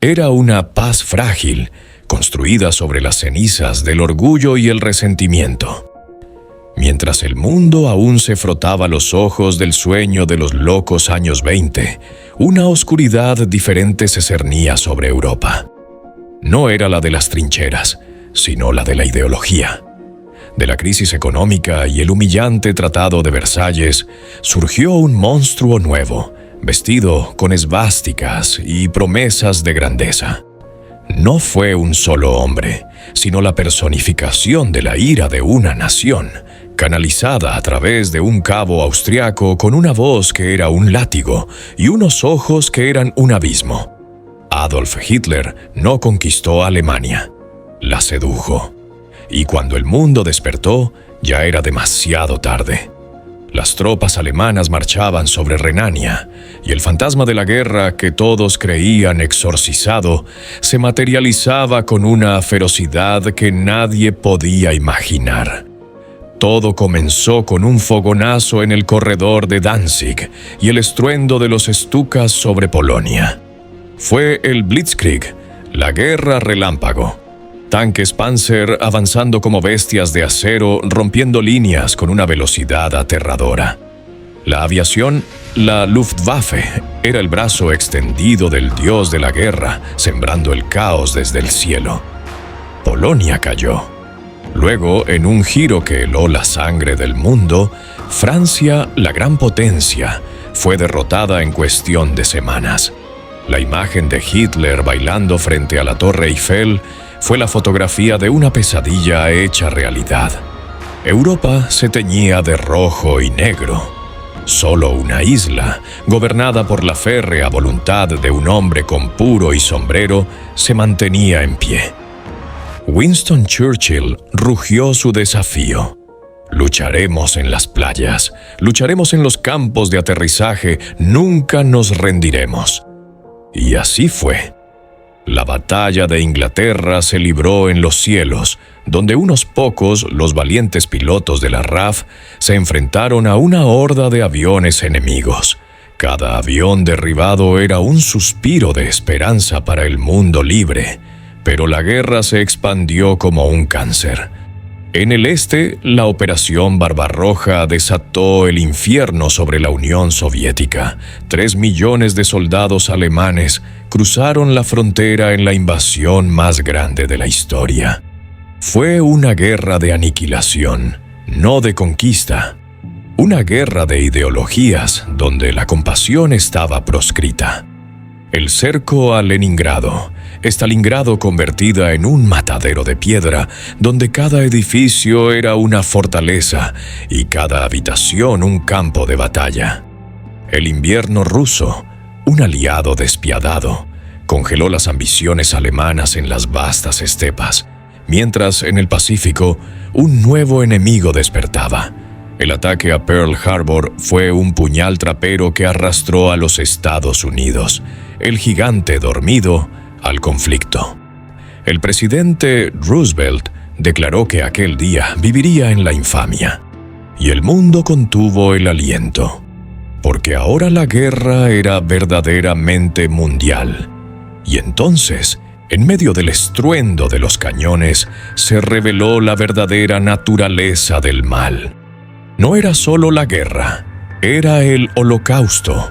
Era una paz frágil, construida sobre las cenizas del orgullo y el resentimiento. Mientras el mundo aún se frotaba los ojos del sueño de los locos años 20, una oscuridad diferente se cernía sobre Europa. No era la de las trincheras, sino la de la ideología. De la crisis económica y el humillante Tratado de Versalles surgió un monstruo nuevo, vestido con esvásticas y promesas de grandeza. No fue un solo hombre, sino la personificación de la ira de una nación, canalizada a través de un cabo austriaco con una voz que era un látigo y unos ojos que eran un abismo. Adolf Hitler no conquistó Alemania, la sedujo. Y cuando el mundo despertó, ya era demasiado tarde. Las tropas alemanas marchaban sobre Renania, y el fantasma de la guerra que todos creían exorcizado se materializaba con una ferocidad que nadie podía imaginar. Todo comenzó con un fogonazo en el corredor de Danzig y el estruendo de los Stukas sobre Polonia. Fue el Blitzkrieg, la guerra relámpago. Tanques Panzer avanzando como bestias de acero, rompiendo líneas con una velocidad aterradora. La aviación, la Luftwaffe, era el brazo extendido del dios de la guerra, sembrando el caos desde el cielo. Polonia cayó. Luego, en un giro que heló la sangre del mundo, Francia, la gran potencia, fue derrotada en cuestión de semanas. La imagen de Hitler bailando frente a la Torre Eiffel fue la fotografía de una pesadilla hecha realidad. Europa se teñía de rojo y negro. Solo una isla, gobernada por la férrea voluntad de un hombre con puro y sombrero, se mantenía en pie. Winston Churchill rugió su desafío. Lucharemos en las playas, lucharemos en los campos de aterrizaje, nunca nos rendiremos. Y así fue. La batalla de Inglaterra se libró en los cielos, donde unos pocos, los valientes pilotos de la RAF, se enfrentaron a una horda de aviones enemigos. Cada avión derribado era un suspiro de esperanza para el mundo libre, pero la guerra se expandió como un cáncer. En el este, la Operación Barbarroja desató el infierno sobre la Unión Soviética. 3 millones de soldados alemanes cruzaron la frontera en la invasión más grande de la historia. Fue una guerra de aniquilación, no de conquista. Una guerra de ideologías donde la compasión estaba proscrita. El cerco a Leningrado, Stalingrado convertida en un matadero de piedra, donde cada edificio era una fortaleza y cada habitación un campo de batalla. El invierno ruso, un aliado despiadado, congeló las ambiciones alemanas en las vastas estepas, mientras en el Pacífico un nuevo enemigo despertaba. El ataque a Pearl Harbor fue un puñal trapero que arrastró a los Estados Unidos, el gigante dormido, al conflicto. El presidente Roosevelt declaró que aquel día viviría en la infamia, y el mundo contuvo el aliento, porque ahora la guerra era verdaderamente mundial. Y entonces, en medio del estruendo de los cañones, se reveló la verdadera naturaleza del mal. No era solo la guerra, era el Holocausto,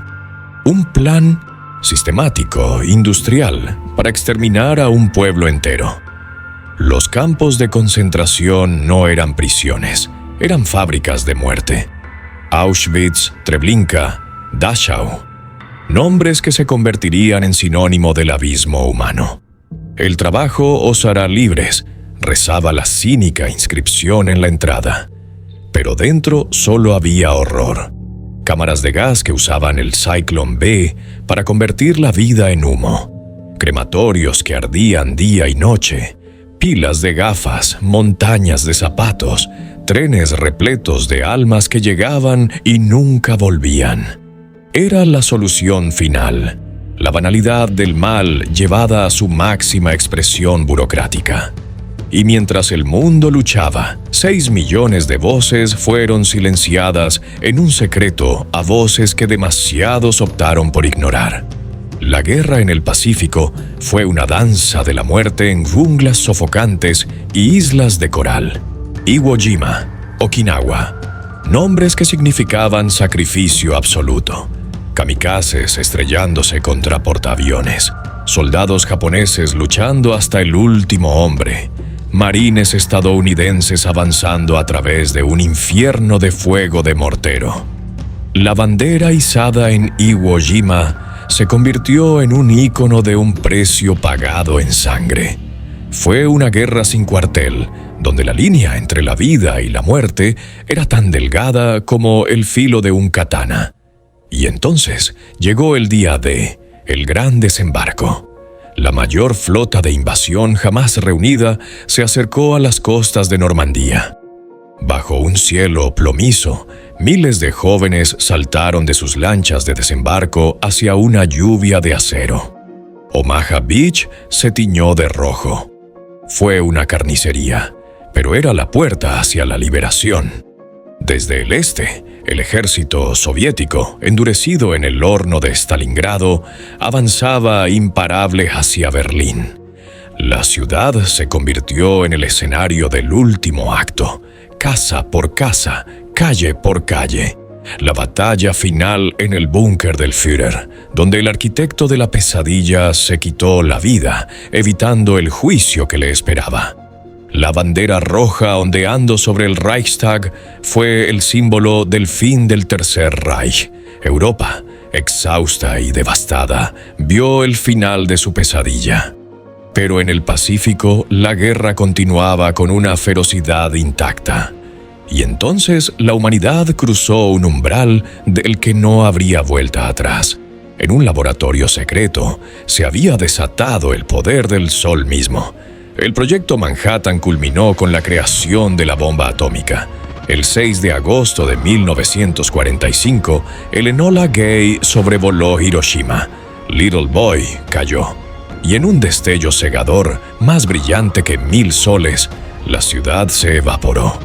un plan sistemático, industrial, para exterminar a un pueblo entero. Los campos de concentración no eran prisiones, eran fábricas de muerte. Auschwitz, Treblinka, Dachau, nombres que se convertirían en sinónimo del abismo humano. El trabajo os hará libres, rezaba la cínica inscripción en la entrada. Pero dentro solo había horror. Cámaras de gas que usaban el Zyklon B para convertir la vida en humo. Crematorios que ardían día y noche. Pilas de gafas, montañas de zapatos, trenes repletos de almas que llegaban y nunca volvían. Era la solución final, la banalidad del mal llevada a su máxima expresión burocrática. Y mientras el mundo luchaba, 6 millones de voces fueron silenciadas en un secreto a voces que demasiados optaron por ignorar. La guerra en el Pacífico fue una danza de la muerte en junglas sofocantes y islas de coral. Iwo Jima, Okinawa, nombres que significaban sacrificio absoluto. Kamikazes estrellándose contra portaaviones, soldados japoneses luchando hasta el último hombre, marines estadounidenses avanzando a través de un infierno de fuego de mortero. La bandera izada en Iwo Jima se convirtió en un ícono de un precio pagado en sangre. Fue una guerra sin cuartel, donde la línea entre la vida y la muerte era tan delgada como el filo de un katana. Y entonces llegó el día D, el gran desembarco. La mayor flota de invasión jamás reunida se acercó a las costas de Normandía. Bajo un cielo plomizo, miles de jóvenes saltaron de sus lanchas de desembarco hacia una lluvia de acero. Omaha Beach se tiñó de rojo. Fue una carnicería, pero era la puerta hacia la liberación. Desde el este, el ejército soviético, endurecido en el horno de Stalingrado, avanzaba imparable hacia Berlín. La ciudad se convirtió en el escenario del último acto, casa por casa, calle por calle. La batalla final en el búnker del Führer, donde el arquitecto de la pesadilla se quitó la vida, evitando el juicio que le esperaba. La bandera roja ondeando sobre el Reichstag fue el símbolo del fin del Tercer Reich. Europa, exhausta y devastada, vio el final de su pesadilla. Pero en el Pacífico, la guerra continuaba con una ferocidad intacta. Y entonces la humanidad cruzó un umbral del que no habría vuelta atrás. En un laboratorio secreto se había desatado el poder del Sol mismo. El proyecto Manhattan culminó con la creación de la bomba atómica. El 6 de agosto de 1945, el Enola Gay sobrevoló Hiroshima. Little Boy cayó. Y en un destello cegador, más brillante que 1000 soles, la ciudad se evaporó.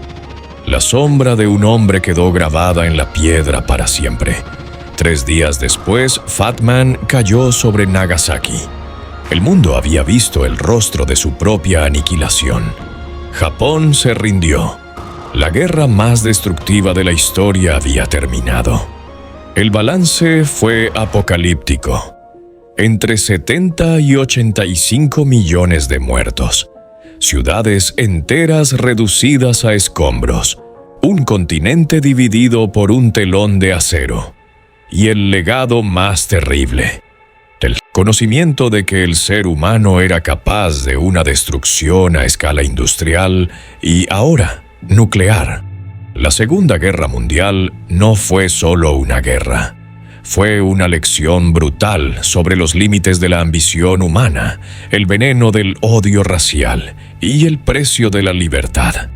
La sombra de un hombre quedó grabada en la piedra para siempre. 3 días después, Fat Man cayó sobre Nagasaki. El mundo había visto el rostro de su propia aniquilación. Japón se rindió. La guerra más destructiva de la historia había terminado. El balance fue apocalíptico. Entre 70 y 85 millones de muertos. Ciudades enteras reducidas a escombros. Un continente dividido por un telón de acero. Y el legado más terrible. El conocimiento de que el ser humano era capaz de una destrucción a escala industrial y ahora nuclear. La Segunda Guerra Mundial no fue solo una guerra. Fue una lección brutal sobre los límites de la ambición humana, el veneno del odio racial y el precio de la libertad.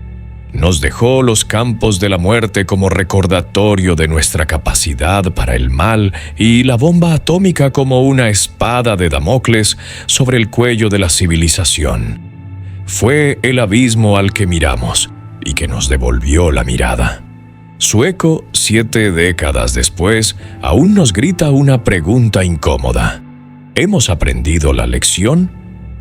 Nos dejó los campos de la muerte como recordatorio de nuestra capacidad para el mal y la bomba atómica como una espada de Damocles sobre el cuello de la civilización. Fue el abismo al que miramos y que nos devolvió la mirada. Su eco, 7 décadas después, aún nos grita una pregunta incómoda. ¿Hemos aprendido la lección?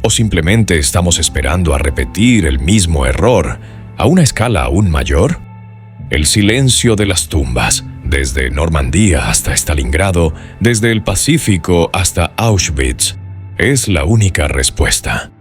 ¿O simplemente estamos esperando a repetir el mismo error a una escala aún mayor? El silencio de las tumbas, desde Normandía hasta Stalingrado, desde el Pacífico hasta Auschwitz, es la única respuesta.